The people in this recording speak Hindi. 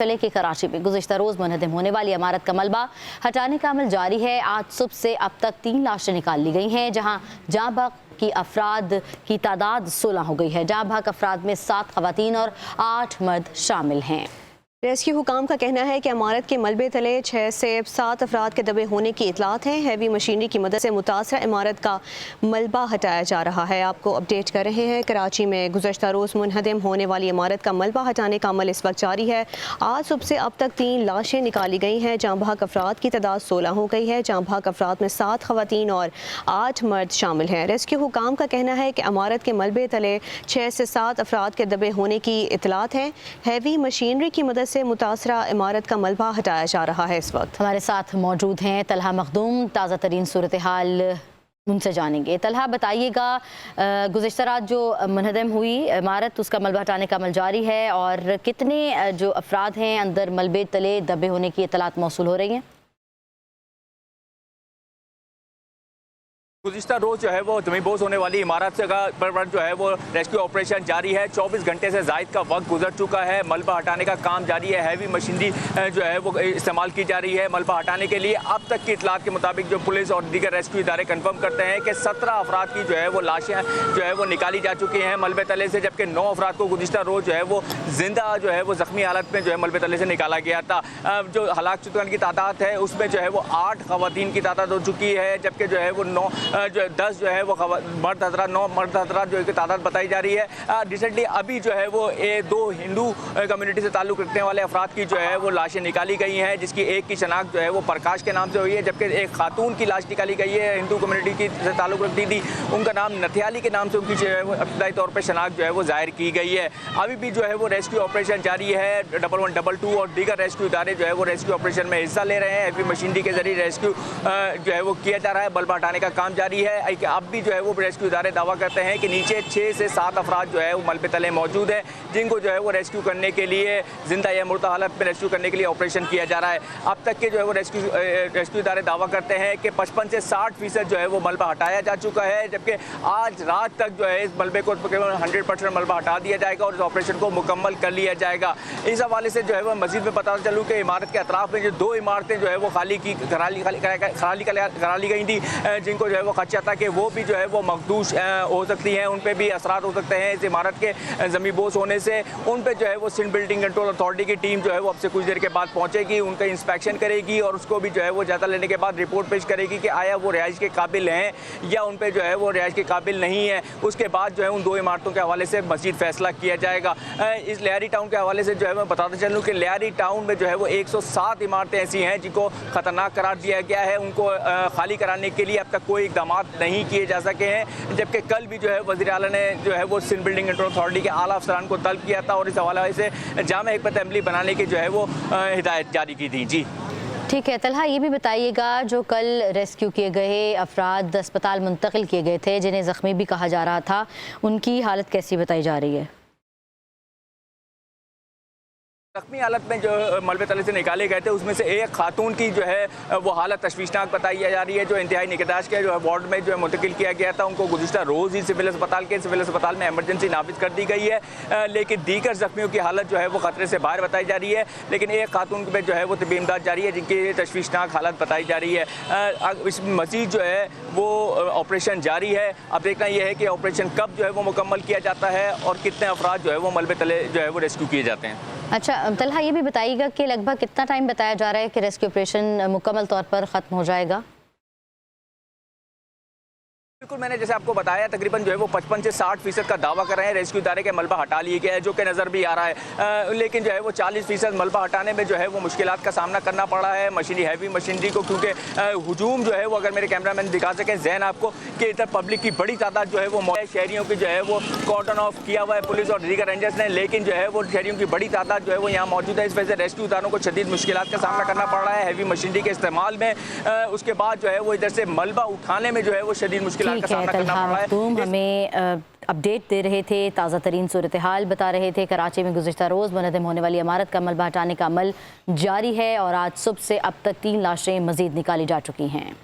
चले कि कराची में गुज़िश्ता रोज़ मुनहदम होने वाली इमारत का मलबा हटाने का अमल जारी है। आज सुबह से अब तक 3 लाशें निकाल ली गई हैं, जहां जाँ बहक की अफराद की तादाद 16 हो गई है। जाँ बहक अफराद में 7 खवातीन और 8 मर्द शामिल हैं। रेस्क्यू हुकाम का कहना है कि इमारत के मलबे तले 6 से 7 अफराद के दबे होने की इतलात हैं। हैवी मशीनरी की मदद से मुतासरा इमारत का मलबा हटाया जा रहा है। आपको अपडेट कर रहे हैं, कराची में गुज़श्ता रोज़ मुनहदम होने वाली इमारत का मलबा हटाने का अमल इस वक्त जारी है। आज सुबह से अब तक 3 लाशें निकाली गई हैं। जाँ बहक अफराद की तादाद 16 हो गई है। जाँ बहक अफराद में 7 खवातीन और 8 मर्द शामिल हैं। रेस्क्यू हुकाम का कहना है कि इमारत के मलबे तले 6 से 7 अफराद के दबे होने की इतलात हैं। हैवी मशीनरी की मदद से मुतासरा इमारत का मलबा हटाया जा रहा है। इस वक्त हमारे साथ मौजूद हैं तलहा मखदूम, ताज़ा तरीन सूरत हाल उनसे जानेंगे। तलहा, बताइएगा, गुज़िश्ता रात जो मुनहदम हुई इमारत उसका मलबा हटाने का अमल जारी है और कितने जो अफराद हैं अंदर मलबे तले दबे होने की इतलात मौसूल हो रही हैं? गुज़िश्ता रोज़ जो है वो तमीबोस होने वाली इमारत से पर जो है वो रेस्क्यू ऑपरेशन जारी है। 24 घंटे से ज़ायद का वक्त गुजर चुका है। मलबा हटाने का काम जारी है। हैवी मशीनरी जो है वो इस्तेमाल की जा रही है मलबा हटाने के लिए। अब तक की इतलात के मुताबिक जो पुलिस और दीगर रेस्क्यू इदारे कन्फर्म करते हैं कि 17 अफराद की जो है वो लाशें जो है वो निकाली जा चुकी हैं मलबे तले से, जबकि 9 अफराद को गुज़िश्ता रोज़ जो है वो जिंदा जो है वो ज़ख्मी हालत में जो है मलबे तले से निकाला गया था। जो हलाक शुदगान की तादाद है उसमें जो है वो 8 खवातीन की तादाद हो चुकी है, जबकि जो है वो 10 जो है वो मर्द हजरात 9 मर्द हजरात जो है तादाद बताई जा रही है। रिसेंटली अभी जो है वो 2 हिंदू कम्युनिटी से ताल्लुक़ रखने वाले अफराद की जो है वो लाशें निकाली गई हैं, जिसकी एक की शनाख्त जो है वो प्रकाश के नाम से हुई है, जबकि एक खातून की लाश निकाली गई है हिंदू कम्युनिटी की से ताल्लुक़ रखती थी, उनका नाम नथियाली के नाम से उनकी जो है वो इब्तदाई तौर पर शनाख्त जो है वो जाहिर की गई है। अभी भी जो है वो रेस्क्यू ऑपरेशन जारी है। 1122 और दीगर रेस्क्यू इदारे जो है वो रेस्क्यू ऑपरेशन में हिस्सा ले रहे हैं। हैवी मशीनरी के जरिए रेस्क्यू जो है वो किया जा रहा है। मलबा हटाने का काम जारी है। अब भी जो है वो रेस्क्यू इदारे दावा करते हैं कि नीचे 6 से 7 अफराद जो है वो मलबे तले मौजूद है, जिनको जो है वो रेस्क्यू करने के लिए जिंदा या मुर्दा हालत में रेस्क्यू करने के लिए ऑपरेशन किया जा रहा है। अब तक के जो है वो रेस्क्यू इदारे दावा करते हैं कि 55 से 60% जो है वो मलबा हटाया जा चुका है, जबकि आज रात तक जो है इस मलबे को तकरीबन 100% मलबा हटा दिया जाएगा और इस ऑपरेशन को मुकम्मल कर लिया जाएगा। इस हवाले से जो है वो मजीद में पता चलूँ कि इमारत के अतराफ में जो 2 इमारतें जो है वो खाली करा ली गई थी, जिनको जो है वो खदशा था कि वो भी जो है वो मखदूश हो सकती हैं, उन पर भी असरात हो सकते हैं इस इमारत के ज़मीबोस होने से। उन पर जो है वो सिंध बिल्डिंग कंट्रोल अथॉरिटी की टीम जो है वो अब से कुछ देर के बाद पहुंचेगी, उनका इंस्पेक्शन करेगी और उसको भी जो है वो जायज़ा लेने के बाद रिपोर्ट पेश करेगी कि आया वो रिहाइश के काबिल हैं या उन पर जो है वो रिहाइश के काबिल नहीं है। उसके बाद जो है उन 2 इमारतों के हवाले से मज़ीद फैसला किया जाएगा। इस लियारी टाउन के हवाले से जो है मैं बताते चलूँ कि लियारी टाउन में जो है वो 107 इमारतें ऐसी हैं जिनको ख़तरनाक करार दिया गया है। उनको खाली कराने के लिए अब तक कोई इक़दाम नहीं किए जा सके हैं, जबकि कल भी जो है वज़ीर आला ने जो है वो सिंध बिल्डिंग कंट्रोल अथॉरिटी के आला अफसरान को तलब किया था और इस हवाले से जामे हिकमत अमली बनाने की जो है वो हिदायत जारी की थी। जी ठीक है तलहा, ये भी बताइएगा, जो कल रेस्क्यू किए गए अफराद अस्पताल मुंतकिल किए गए थे जिन्हें ज़ख्मी भी कहा जा रहा था, उनकी हालत कैसी बताई जा रही है? ज़ख्मी हालत में जो मलबे तले से निकाले गए थे उसमें से एक खातून की जो है वो हालत तशवीशनाक बताई जा रही है, जो इंतहाई निगहदाश्त के जो है वार्ड में जो है मुंतकिल किया गया था। उनको गुज़िश्ता रोज़ ही सिविल अस्पताल में एमरजेंसी नाफिज कर दी गई है, लेकिन दीगर ज़ख्मियों की हालत जो है वो ख़तरे से बाहर बताई जा रही है। लेकिन एक खातून में जो है वो तबी इमदाद जारी है, जिनकी तशवीशनाक हालत बताई जा रही है। इस मज़ीद जो है वो ऑपरेशन जारी है। अब देखना यह है कि ऑपरेशन कब जो है वो मुकम्मल किया जाता है और कितने अफराद जो है वो मलबे तले जो है वो रेस्क्यू किए जाते हैं। अच्छा तलहा, ये भी बताइएगा कि लगभग कितना टाइम बताया जा रहा है कि रेस्क्यू ऑपरेशन मुकम्मल तौर पर ख़त्म हो जाएगा? बिल्कुल, मैंने जैसे आपको बताया तकरीबन जो है वो 55 से 60% का दावा कर रहे हैं रेस्क्यू इदारे के मलबा हटा लिए गया है, जो कि नज़र भी आ रहा है। लेकिन जो है वो 40% मलबा हटाने में जो है वो मुश्किलात का सामना करना पड़ रहा है हैवी मशीनरी को, क्योंकि हुजूम जो है वो, अगर मेरे कैमरामैन दिखा सके जहन आपको, कि इधर पब्लिक की बड़ी तादाद जो है वो शहरियों की जो है वो कॉर्डन ऑफ किया हुआ है पुलिस और दीगर रेंजर्स ने, लेकिन जो है वो शहरियों की बड़ी तादाद जो है वो यहाँ मौजूद है। इस वजह से रेस्क्यू इदारों को शदीद मुश्किलात का सामना करना पड़ रहा है हैवी मशीनरी के इस्तेमाल में। उसके बाद जो है वो इधर से मलबा उठाने में जो है वो शदीद मुश्किलात का सामना करना तुम हमें अपडेट दे रहे थे, ताज़ा तरीन सूरत हाल बता रहे थे। कराची में गुज़िश्ता रोज़ मुनहदम होने वाली इमारत का मलबा हटाने का अमल जारी है और आज सुबह से अब तक 3 लाशें मज़ीद निकाली जा चुकी हैं।